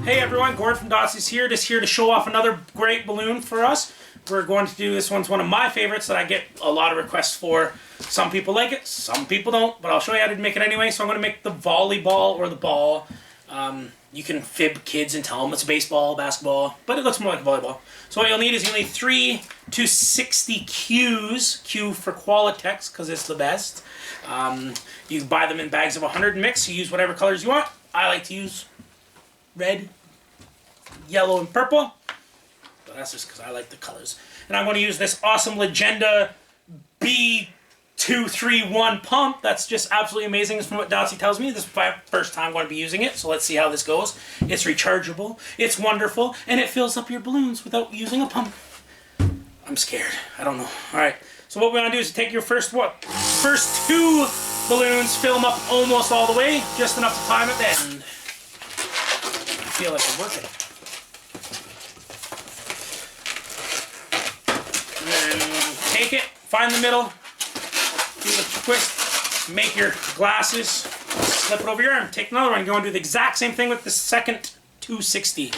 Hey everyone, Gord from Dotsy here, just here to show off another great balloon for us. We're going to do, this one's one of my favorites that I get a lot of requests for. Some people like it, some people don't, but I'll show you how to make it anyway. So I'm going to make the volleyball or the ball. You can fib kids and tell them it's a baseball, basketball, but it looks more like a volleyball. So what you'll need is you'll need 3 to 60 cues, Q for Qualitex because it's the best. You can buy them in bags of 100 mix, you use whatever colors you want. I like to use red, yellow, and purple. But that's just because I like the colors. And I'm going to use this awesome Lagenda B231 pump. That's just absolutely amazing. From what Dotsy tells me, this is my first time I'm going to be using it. So let's see how this goes. It's rechargeable, it's wonderful, and it fills up your balloons without using a pump. I'm scared. I don't know. Alright, so what we want to do is take your first 2 balloons, fill them up almost all the way, just enough to time at the end. I feel like I'm working. And then take it, find the middle, do the twist, make your glasses, slip it over your arm, take another one, go and do the exact same thing with the second 260.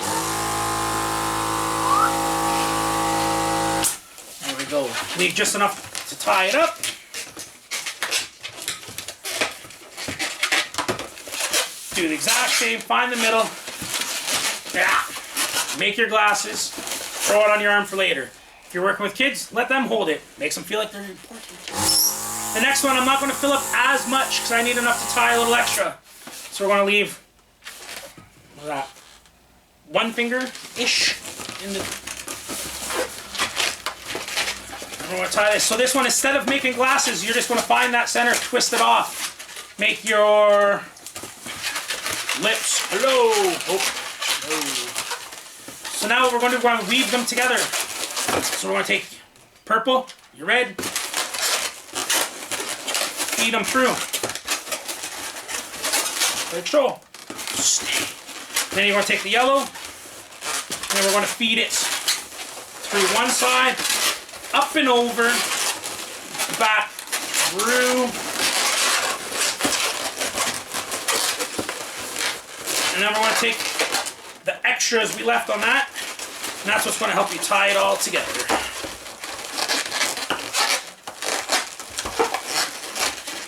There we go. Leave just enough to tie it up. Do the exact same, find the middle. Yeah. Make your glasses, throw it on your arm for later. If you're working with kids, let them hold it. Makes them feel like they're important. The next one, I'm not going to fill up as much because I need enough to tie a little extra. So we're going to leave, what's that, 1 finger-ish in the... I'm going to tie this. So this one, instead of making glasses, you're just going to find that center, twist it off. Make your lips. Hello. Oh. So now what we're going to do, we're going to weave them together. So we're going to take purple, your red, feed them through. Like so. Stay. Then you're going to take the yellow, and then we're going to feed it through one side, up and over, back, through. And then we're going to take the extras we left on that, and that's what's going to help you tie it all together.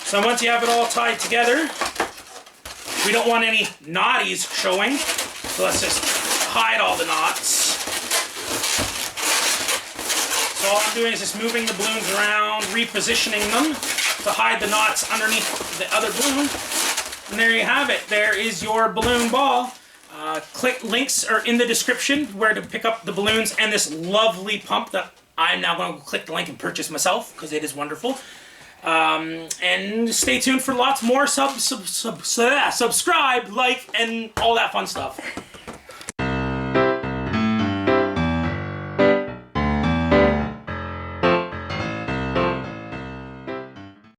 So once you have it all tied together, we don't want any knotties showing, so let's just hide all the knots. So all I'm doing is just moving the balloons around, repositioning them to hide the knots underneath the other balloon. And there you have it. There is your balloon ball. Links are in the description where to pick up the balloons and this lovely pump that I'm now going to click the link and purchase myself because it is wonderful. And stay tuned for lots more. Subscribe, like, and all that fun stuff.